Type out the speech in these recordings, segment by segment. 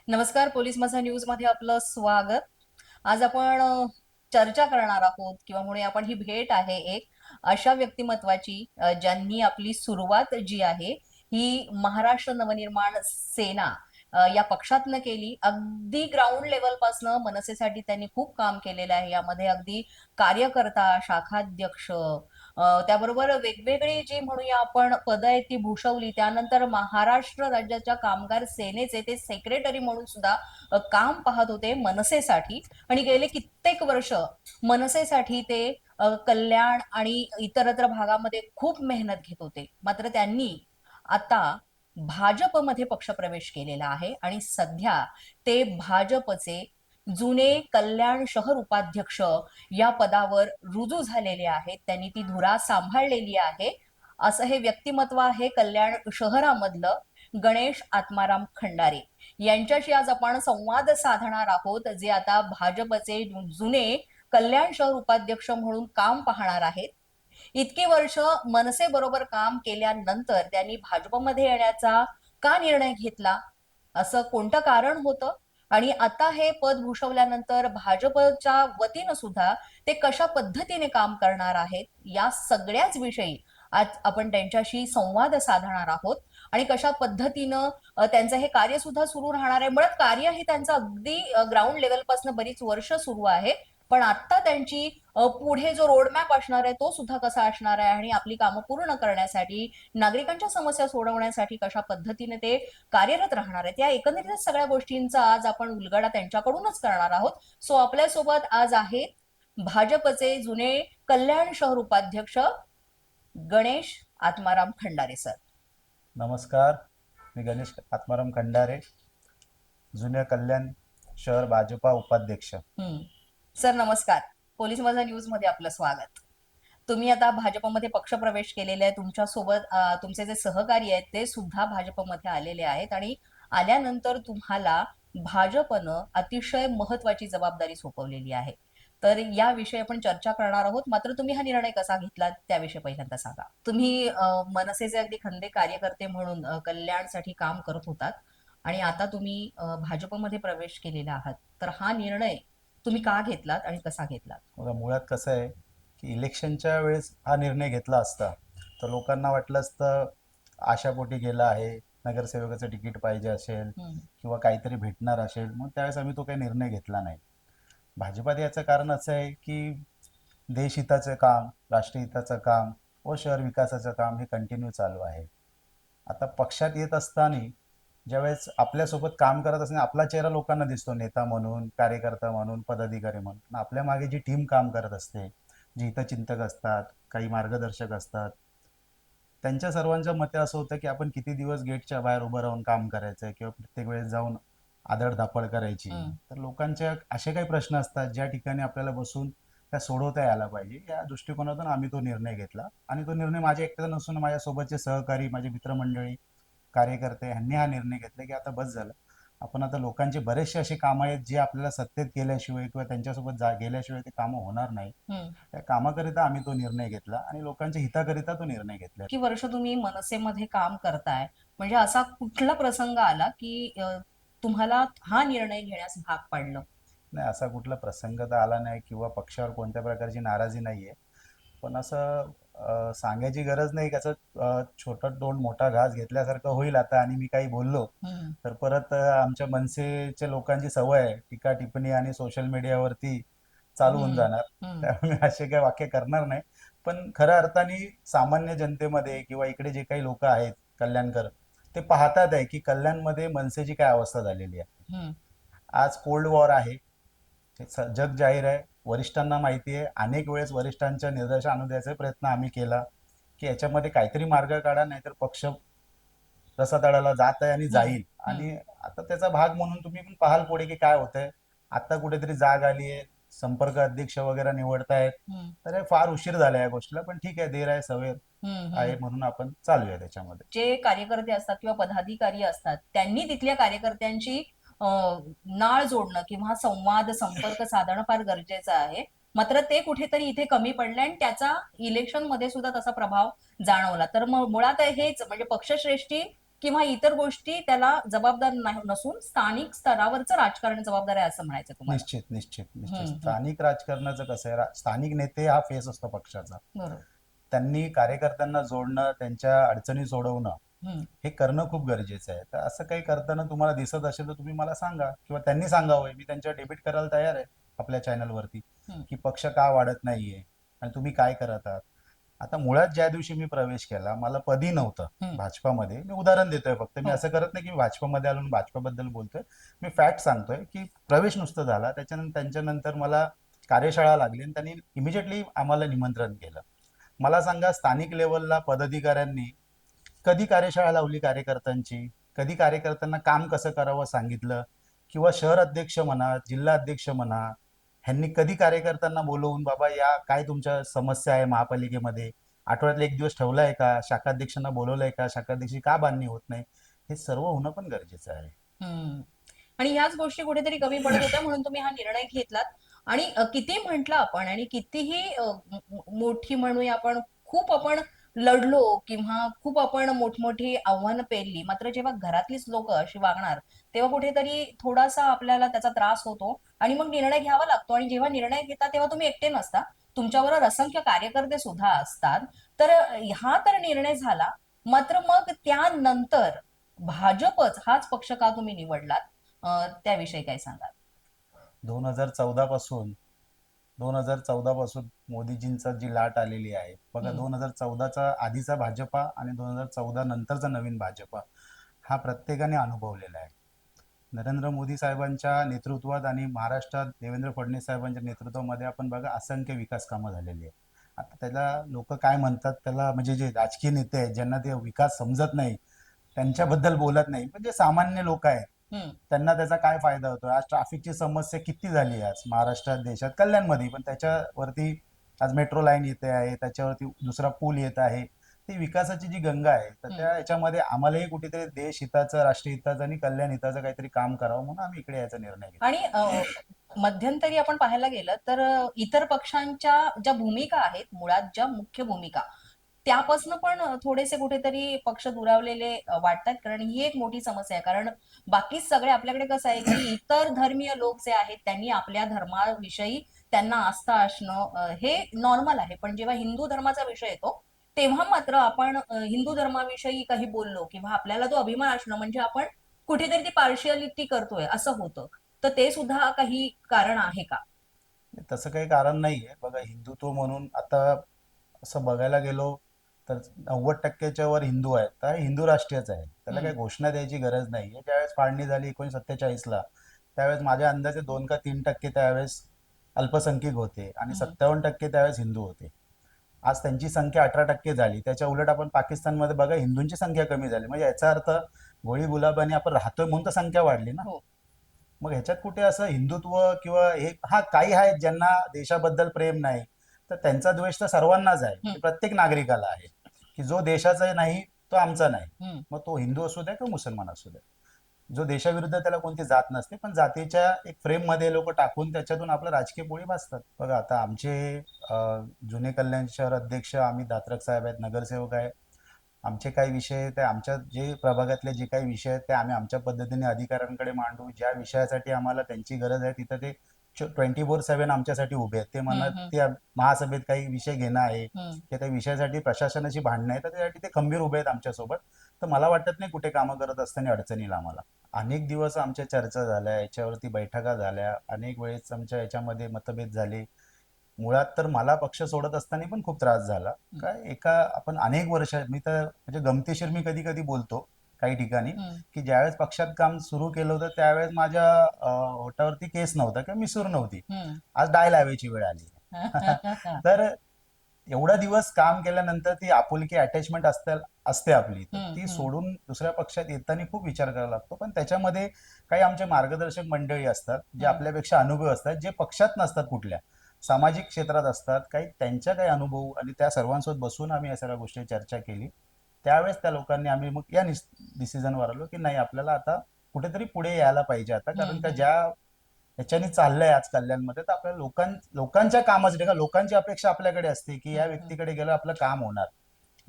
नमस्कार, पोलीस माझा न्यूज मध्ये आपलं स्वागत. आज आपण चर्चा करणार आहोत किंवा म्हणूया आपण ही भेट आहे एक अशा व्यक्तिमत्वाची ज्यांनी आपली सुरुवात जी आहे ही महाराष्ट्र नवनिर्माण सेना या पक्षातनं केली. अगदी ग्राउंड लेवल पासनं मनसेसाठी त्यांनी खूप काम केलेलं आहे. यामध्ये अगदी कार्यकर्ता, शाखाध्यक्ष, त्याबरोबर वेगवेगळी जी म्हणूया आपण पद आहेत ती भूषवली. त्यानंतर महाराष्ट्र राज्याच्या कामगार सेनेचे ते सेक्रेटरी म्हणून सुद्धा काम पाहत होते मनसेसाठी. आणि गेले कित्येक वर्ष मनसेसाठी ते कल्याण आणि इतरत्र भागामध्ये खूप मेहनत घेत होते. मात्र त्यांनी आता भाजपमध्ये पक्षप्रवेश केलेला आहे आणि सध्या ते भाजपचे जुने कल्याण शहर उपाध्यक्ष या पदावर रुजू झालेले आहेत. त्यांनी ती धुरा सांभाळलेली आहे. असं हे व्यक्तिमत्व आहे कल्याण शहरामधलं. गणेश आत्माराम खंडारे यांच्याशी आज आपण संवाद साधणार आहोत, जे आता भाजपचे जुने कल्याण शहर उपाध्यक्ष म्हणून काम पाहणार आहेत. इतकी वर्ष मनसे बरोबर काम केल्यानंतर त्यांनी भाजपमध्ये येण्याचा का निर्णय घेतला, असं कोणतं कारण होतं, आणि आता हे पद भूषवल्यानंतर भाजपच्या वतीनं सुद्धा ते कशा पद्धतीने काम करणार आहेत, या सगळ्याच विषयी आज आपण त्यांच्याशी संवाद साधणार आहोत. आणि कशा पद्धतीनं त्यांचं हे कार्य सुद्धा सुरू राहणार आहे. मुळात कार्य हे त्यांचं अगदी ग्राउंड लेवल पासून बरीच वर्ष सुरू आहे. पण आता त्यांची पुढे जो रोडमॅप असणार आहे तो सुद्धा कसा असणार आहे, आणि आपली कामं पूर्ण करण्यासाठी, नागरिकांच्या समस्या सोडवण्यासाठी कशा पद्धतीने ते कार्यरत राहणार आहेत, या एकंदरीत सगळ्या गोष्टींचा आज आपण उलगडा त्यांच्याकडूनच करणार आहोत. सो आपल्यासोबत आज आहेत भाजपचे जुने कल्याण शहर उपाध्यक्ष गणेश आत्माराम खंडारे सर. नमस्कार. मी गणेश आत्माराम खंडारे, जुन्या कल्याण शहर भाजपा उपाध्यक्ष. सर नमस्कार. पोलीस माझा न्यूज मध्ये आपलं स्वागत. तुम्ही आता भाजपमध्ये पक्षप्रवेश केलेले आहे. तुमच्यासोबत तुमचे जे सहकारी आहेत ते सुद्धा भाजपमध्ये आलेले आहेत, आणि आल्यानंतर तुम्हाला भाजपनं अतिशय महत्वाची जबाबदारी सोपवलेली आहे. तर याविषयी आपण चर्चा करणार आहोत. मात्र तुम्ही हा निर्णय कसा घेतला त्याविषयी पहिल्यांदा सांगा. तुम्ही मनसेचे अगदी खंदे कार्यकर्ते म्हणून कल्याणसाठी काम करत होतात, आणि आता तुम्ही भाजपमध्ये प्रवेश केलेला आहात. तर हा निर्णय तुम्ही का घेतलात आणि कसा घेतलात? बघा, मुळात कसं आहे की इलेक्शनच्या वेळेस हा निर्णय घेतला असता तर लोकांना वाटलं असतं आशापोटी गेला आहे, नगरसेवकाचं तिकीट पाहिजे असेल किंवा काहीतरी भेटणार असेल, मग त्यावेळेस आम्ही तो काही निर्णय घेतला नाही. भाजपात याचं कारण असं आहे की देशहिताचं काम, राष्ट्रहिताचं काम व शहर विकासाचं काम हे कंटिन्यू चालू आहे. आता पक्षात येत असताना ज्यावेळेस आपल्यासोबत काम करत असताना आपला चेहरा लोकांना दिसतो, नेता म्हणून, कार्यकर्ता म्हणून, पदाधिकारी म्हणून. पण आपल्या मागे जी टीम काम करत असते, जी हितचिंतक असतात, काही मार्गदर्शक असतात, त्यांच्या सर्वांच्या मते असं होतं की आपण किती दिवस गेटच्या बाहेर उभं राहून काम करायचं किंवा प्रत्येक वेळेस जाऊन आदळधापड करायची. तर लोकांच्या असे काही प्रश्न असतात ज्या ठिकाणी आपल्याला बसून त्या सोडवता यायला पाहिजे. या दृष्टिकोनातून आम्ही तो निर्णय घेतला, आणि तो निर्णय माझ्या एकट्याचा नसून माझ्यासोबतचे सहकारी, माझे मित्रमंडळी, कार्यकर्ते यांनी हा निर्णय घेतला की आता बस झालं. आपण आता लोकांचे बरेचसे असे काम आहेत जे आपल्याला सत्तेत केल्याशिवाय किंवा त्यांच्यासोबत गेल्याशिवाय ते कामं होणार नाही. त्या कामाकरिता आम्ही तो निर्णय घेतला आणि लोकांच्या हिताकरिता तो निर्णय घेतला. की वर्ष तुम्ही मनसेमध्ये काम करताय, म्हणजे असा कुठला प्रसंग आला की तुम्हाला हा निर्णय घेण्यास भाग पडलं? नाही, असा कुठला प्रसंग तर आला नाही किंवा पक्षावर कोणत्या प्रकारची नाराजी नाहीये. पण असं सांगायची गरज नाही, कसं छोटा तोंड मोठा घास घेतल्यासारखं होईल आता, आणि मी काही बोललो तर परत आमच्या मनसेच्या लोकांची सवय आहे टीका टिप्पणी आणि सोशल मीडियावरती चालू होऊन जाणार. त्यामुळे मी असे काही वाक्य करणार नाही. पण खऱ्या अर्थाने सामान्य जनतेमध्ये किंवा इकडे जे काही लोक आहेत कल्याणकर, ते पाहतात आहे की कल्याणमध्ये मनसेची काय अवस्था झालेली आहे. आज कोल्ड वॉर आहे, जग जाहीर आहे, वरिष्ठांना माहिती आहे. अनेक वेळेस वरिष्ठांच्या निर्देश आणून द्यायचा प्रयत्न आम्ही केला की याच्यामध्ये काहीतरी मार्ग काढा, नाहीतर पक्ष रसातळाला जात आहे आणि जाईल. आणि आता त्याचा भाग म्हणून तुम्ही पण पाहाल पुढे की काय होतंय. आता कुठेतरी जाग आली आहे, संपर्क अध्यक्ष वगैरे निवडतायत. तर हे फार उशीर झाला या गोष्टीला, पण ठीक आहे, देर आहे सवेर आहे, म्हणून आपण चालूया त्याच्यामध्ये. जे कार्यकर्ते असतात किंवा पदाधिकारी असतात त्यांनी तिथल्या कार्यकर्त्यांची नाळ जोडणं किंवा संवाद संपर्क साधणं फार गरजेचं आहे. मात्र ते कुठेतरी इथे कमी पडले, आणि त्याचा इलेक्शन मध्ये सुद्धा तसा प्रभाव जाणवला. तर मुळात हेच म्हणजे पक्षश्रेष्ठी किंवा इतर गोष्टी त्याला जबाबदार नसून स्थानिक स्तरावरचं राजकारण जबाबदार आहे असं म्हणायचं तुम्हाला? निश्चित निश्चित निश्चित. हम्म. स्थानिक राजकारणाचं कसं आहे, स्थानिक नेते हा फेस असतो पक्षाचा. बरोबर. त्यांनी कार्यकर्त्यांना जोडणं, त्यांच्या अडचणी सोडवणं हम्म. हे करणं खूप गरजेचं आहे. तर असं काही करताना तुम्हाला दिसत असेल तर तुम्ही मला सांगा, किंवा त्यांनी सांगावं. मी त्यांच्या डेबिट करायला तयार आहे आपल्या चॅनलवरती, हम्म. की पक्ष का वाढत नाहीये आणि तुम्ही काय करत आहात. आता मुळात ज्या दिवशी मी प्रवेश केला, मला पदी नव्हतं हम्म. भाजपामध्ये. मी उदाहरण देतोय फक्त, मी हो. असं करत नाही की मी भाजपामध्ये आलो आणि भाजपाबद्दल बोलतोय. मी फॅक्ट सांगतोय की प्रवेश नुसतं झाला, त्यांच्यानंतर मला कार्यशाळा लागली आणि त्यांनी इमिजिएटली आम्हाला निमंत्रण केलं. मला सांगा, स्थानिक लेवलला पदाधिकाऱ्यांनी कधी कार्यशाळा लावली कार्यकर्त्यांची? कधी कार्यकर्त्यांना काम कसं करावं सांगितलं? किंवा शहर अध्यक्ष म्हणा, जिल्हा अध्यक्ष म्हणा, ह्यांनी कधी कार्यकर्त्यांना बोलवून, बाबा या काय तुमच्या समस्या आहे महापालिकेमध्ये, आठवड्यातले एक दिवस ठेवलाय का? शाखाध्यक्षांना बोलवलंय का? शाखाध्यक्षी का बांधणी होत नाही? हे सर्व होणं पण गरजेचं आहे. हम्म. आणि ह्याच गोष्टी कुठेतरी कमी पडत होत्या म्हणून तुम्ही हा निर्णय घेतलात. आणि किती म्हटलं आपण आणि कितीही मोठी म्हणूया आपण, खूप आपण लढलो किंवा खूप आपण मोठमोठी आव्हानं पेलली, मात्र जेव्हा घरातलीच लोक अशी वागणार तेव्हा कुठेतरी थोडासा आपल्याला त्याचा त्रास होतो आणि मग निर्णय घ्यावा लागतो. आणि जेव्हा निर्णय घेता तेव्हा तुम्ही एकटे नसता, तुमच्याबरोबर असंख्य कार्यकर्ते सुद्धा असतात. तर हा तर निर्णय झाला, मात्र मग त्यानंतर भाजपच हाच पक्ष का तुम्ही निवडलात? त्याविषयी काय सांगाल? 2014 पासून मोदीजींचा जी लाट आलेली आहे बघा, हम्म. 2014चा आधीचा भाजपा आणि 2014 नंतरचा नवीन भाजपा हा प्रत्येकाने अनुभवलेला आहे. नरेंद्र मोदी साहेबांच्या नेतृत्वात आणि महाराष्ट्रात देवेंद्र फडणवीस साहेबांच्या नेतृत्वामध्ये आपण बघा असंख्य विकास कामं झालेली आहे. आता त्याला लोक काय म्हणतात, त्याला म्हणजे जे राजकीय नेते आहेत ज्यांना ते विकास समजत नाही, त्यांच्याबद्दल बोलत नाही, पण जे सामान्य लोक आहेत हम्म. त्यांना त्याचा काय फायदा होतो. आज ट्रॅफिकची समस्या किती झाली आहे आज महाराष्ट्रात, देशात, कल्याणमध्ये पण. त्याच्यावरती आज मेट्रो लाईन येते आहे, त्याच्यावरती दुसरा पूल येत आहे. ती विकासाची जी गंगा आहे, तर हम्म. त्या याच्यामध्ये आम्हालाही कुठेतरी देश हिताचं, राष्ट्र हिताचं आणि कल्याण हिताचं काहीतरी काम करावं म्हणून आम्ही इकडे यायचा निर्णय घेतला. आणि मध्यंतरी आपण पाहायला गेलं तर इतर पक्षांच्या ज्या भूमिका आहेत, मुळात ज्या मुख्य भूमिका, त्यापासून पण थोडेसे कुठेतरी पक्ष दुरावलेले वाटतात. कारण ही एक मोठी समस्या आहे. कारण बाकीच सगळे आपल्याकडे कसं आहे की इतर धर्मीय लोक जे आहेत त्यांनी आपल्या धर्माविषयी त्यांना आस्था असणं हे नॉर्मल आहे. पण जेव्हा हिंदू धर्माचा विषय येतो तेव्हा मात्र आपण हिंदू धर्माविषयी काही बोललो किंवा आपल्याला तो अभिमान असणं म्हणजे आपण कुठेतरी ती पार्शियालिटी करतोय असं होतं. तर ते सुद्धा काही कारण आहे का? तसं काही कारण नाहीये बघा. हिंदुत्व म्हणून आता असं बघायला गेलो तर 90%च्या वर हिंदू आहेत, तर हिंदू राष्ट्रीयच आहे. त्याला हम्म. काही घोषणा द्यायची गरज नाहीये. ज्यावेळेस फाळणी झाली 1947ला, त्यावेळेस माझ्या अंदाजे 2 का 3% त्यावेळेस अल्पसंख्याक होते आणि हम्म. 57% त्यावेळेस हिंदू होते. आज त्यांची संख्या 18% झाली. त्याच्या उलट आपण पाकिस्तानमध्ये बघा, हिंदूंची संख्या कमी झाली. म्हणजे याचा अर्थ गोळी गुलाबाने आपण राहतोय म्हणून तर संख्या वाढली ना. हो. मग ह्याच्यात कुठे असं हिंदुत्व किंवा हे, हा काही आहेत ज्यांना देशाबद्दल प्रेम नाही, तर त्यांचा द्वेष तर सर्वांनाच आहे, हम्म. ते प्रत्येक नागरिकाला आहे, की जो देशाचा नाही तो आमचा नाही. हम्म. मग तो हिंदू असू द्या किंवा मुसलमान असू द्या. जो देशाविरुद्ध, त्याला कोणती जात नसते, पण जातीच्या एक फ्रेम मध्ये लोक टाकून त्याच्यातून आपलं राजकीय पोळी भाजतात. बघा आता आमचे जुने कल्याण शहर अध्यक्ष अमित दात्रक साहेब आहेत, नगरसेवक आहेत. आमचे काही विषय ते आमच्या जे प्रभागातले जे काही विषय आहेत ते आम्ही आमच्या पद्धतीने अधिकाऱ्यांकडे मांडू. ज्या विषयासाठी आम्हाला त्यांची गरज आहे तिथं ते 24/7 आमच्यासाठी उभे आहेत. ते म्हणत हम्म. ते महासभेत काही विषय घेणं आहे हम्म. किंवा त्या विषयासाठी प्रशासनाची भांडणं आहे, तर त्यासाठी ते खंबीर उभे आहेत आमच्यासोबत. तर मला वाटत नाही कुठे कामं करत असताना अडचणीला आम्हाला. अनेक दिवस आमच्या चर्चा झाल्या, याच्यावरती बैठका झाल्या, अनेक वेळेस आमच्या याच्यामध्ये मतभेद झाले. मुळात तर मला पक्ष सोडत असताना पण खूप त्रास झाला. काय एका आपण अनेक वर्ष, मी तर म्हणजे गमतीशीर मी कधी कधी बोलतो काही ठिकाणी, हम्म. की ज्यावेळेस पक्षात काम सुरू केलं होतं त्यावेळेस माझ्या ओठावरती केस नव्हता किंवा मिसूर नव्हती. हम्म. आज डाय लावायची वेळ आली. तर एवढा दिवस काम केल्यानंतर ती आपुलकी, अटॅचमेंट असते आपली, तर हम्म. ती हम्म. सोडून दुसऱ्या पक्षात येताना खूप विचार करावा लागतो. पण त्याच्यामध्ये काही आमचे मार्गदर्शक मंडळी असतात जे हम्म. आपल्यापेक्षा अनुभवी असतात, जे पक्षात नसतात, कुठल्या सामाजिक क्षेत्रात असतात, काही त्यांच्या काही अनुभव, आणि त्या सर्वांसोबत बसून आम्ही या सगळ्या गोष्टी चर्चा केली. त्यावेळेस त्या लोकांनी आम्ही मग या डिसिजनवर आलो की नाही, आपल्याला आता कुठेतरी पुढे यायला पाहिजे आता. कारण का हम्म. ज्या ह्याच्याने चाललंय आज कल्याणमध्ये, तर आपल्या लोकांच्या कामासाठी का लोकांची अपेक्षा आपल्याकडे असते की या व्यक्तीकडे गेलं आपलं काम होणार.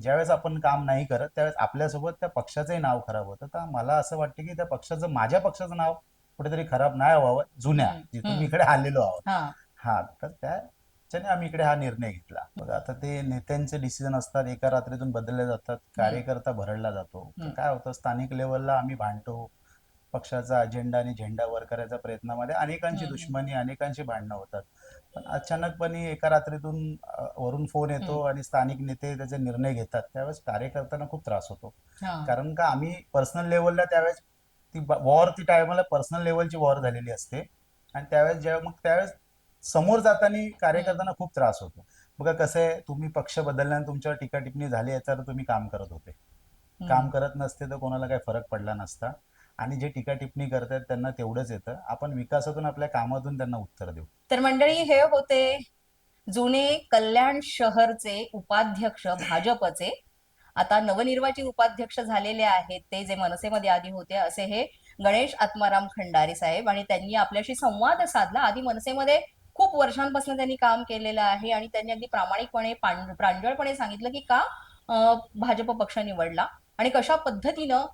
ज्यावेळेस आपण काम नाही करत त्यावेळेस आपल्यासोबत त्या पक्षाचंही नाव खराब होतं. तर मला असं वाटतं की त्या पक्षाचं, माझ्या पक्षाचं नाव कुठेतरी खराब नाही व्हावं, जुन्या हम्म, जिथून मी हम्म. इकडे आलेलो आहोत. हा. हा, तर त्याच्याने आम्ही इकडे हा निर्णय घेतला. बघा, आता ते नेत्यांचे डिसिजन असतात, एका रात्रीतून बदलले जातात, हम्म, कार्यकर्ता भरडला जातो. तर हम्म, काय होतं, स्थानिक लेवलला आम्ही भांडतो, पक्षाचा अजेंडा आणि झेंडा वर करायच्या प्रयत्नामध्ये अनेकांची हम्म, दुश्मनी, अनेकांची भांडणं होतात. पण अचानकपणे एका रात्रीतून वरून फोन हम्म. येतो आणि स्थानिक नेते त्याचे निर्णय घेतात, त्यावेळेस कार्यकर्त्यांना खूप त्रास होतो. हा. कारण का, आम्ही पर्सनल लेवलला त्यावेळेस ती वॉर, ती टायमाला पर्सनल लेवलची वॉर झालेली असते. आणि त्यावेळेस जेव्हा मग त्यावेळेस समोर जाताना हम्म, कार्यकर्त्यांना खूप त्रास होतो. बघा कसं आहे, तुम्ही पक्ष बदलल्याने तुमच्यावर टीका टिप्पणी झाली याच्यावर तुम्ही काम करत होते. काम हम्म. करत नसते तर कोणाला काही फरक पडला नसता. आणि जे टीका टिप्पणी करतात त्यांना तेवढंच येतं. आपण विकासातून, आपल्या कामातून त्यांना उत्तर देऊ. तर मंडळी, हे होते जुने कल्याण शहरचे उपाध्यक्ष भाजपचे, आता नवनिर्वाचित उपाध्यक्ष झालेले आहेत ते, जे मनसेमध्ये आधी होते, असे हे गणेश आत्माराम खंडारे साहेब. आणि त्यांनी आपल्याशी संवाद साधला. आधी मनसेमध्ये खूप वर्षांपासून त्यांनी काम केलेलं आहे आणि त्यांनी अगदी प्रामाणिकपणे, प्रांजळपणे सांगितलं की का भाजप पक्ष निवडला आणि कशा पद्धतीनं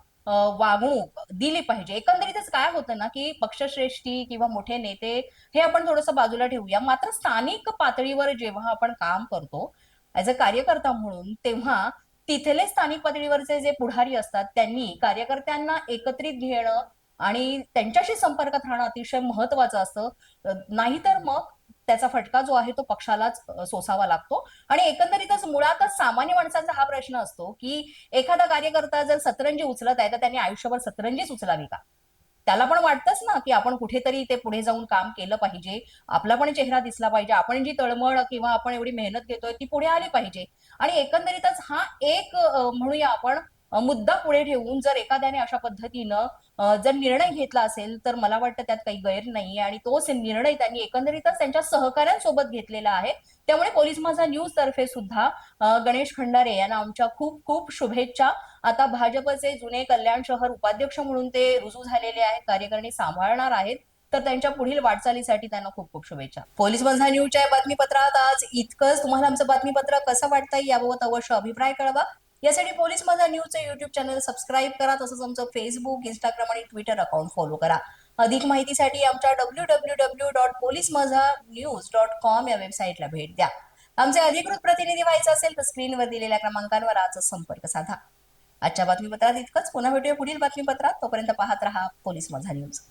वागणूक दिली पाहिजे. एकंदरीतच काय होतं ना, की पक्षश्रेष्ठी किंवा मोठे नेते हे आपण थोडंसं बाजूला ठेवूया, मात्र स्थानिक पातळीवर जेव्हा आपण काम करतो ऍज अ कार्यकर्ता म्हणून, तेव्हा तिथले स्थानिक पातळीवरचे जे पुढारी असतात त्यांनी कार्यकर्त्यांना एकत्रित घेणं आणि त्यांच्याशी संपर्कात राहणं अतिशय महत्वाचं असतं. नाहीतर मग त्याचा फटका जो आहे तो पक्षालाच सोसावा लागतो. आणि एकंदरीतच मुळातच सामान्य माणसाचा हा प्रश्न असतो की एखादा कार्यकर्ता जर सतरंजी उचलत आहे तर त्यांनी आयुष्यभर सतरंजीच उचलावी का? त्याला पण वाटतंच ना की आपण कुठेतरी ते पुढे जाऊन काम केलं पाहिजे, आपला पण चेहरा दिसला पाहिजे, आपण जी तळमळ किंवा आपण एवढी मेहनत घेतोय ती पुढे आली पाहिजे. आणि एकंदरीतच हा एक म्हणूया आपण मुद्दा पुढे ठेवून जर एखाद्याने अशा पद्धतीनं जर निर्णय घेतला असेल तर मला वाटतं त्यात काही गैर नाहीये. आणि तोच निर्णय त्यांनी एकंदरीतच त्यांच्या सहकाऱ्यांसोबत घेतलेला आहे. त्यामुळे पोलीस माझा न्यूज तर्फे सुद्धा गणेश खंडारे यांना आमच्या खूप खूप शुभेच्छा. आता भाजपचे जुने कल्याण शहर उपाध्यक्ष म्हणून ते रुजू झालेले आहेत, कार्यकारिणी सांभाळणार आहेत. तर त्यांच्या पुढील वाटचालीसाठी त्यांना खूप खूप शुभेच्छा. पोलीस बंधा न्यूजच्या या बातमीपत्रात आज इतकंच. तुम्हाला आमचं बातमीपत्र कसं वाटतंय याबाबत अवश्य अभिप्राय कळवा. यासाठी पोलीस माझा न्यूजचे युट्यूब चॅनल सबस्क्राईब करा, तसंच आमचं फेसबुक, इंस्टाग्राम आणि ट्विटर अकाउंट फॉलो करा. अधिक माहितीसाठी आमच्या www.polismazhanews.com या वेबसाईटला भेट द्या. आमचे अधिकृत प्रतिनिधी व्हायचं असेल तर स्क्रीनवर दिलेल्या क्रमांकांवर आजच संपर्क साधा. आजच्या बातमीपत्रात इतकंच. पुन्हा भेटूया पुढील बातमीपत्रात. तोपर्यंत पाहत रहा पोलीस माझा न्यूज.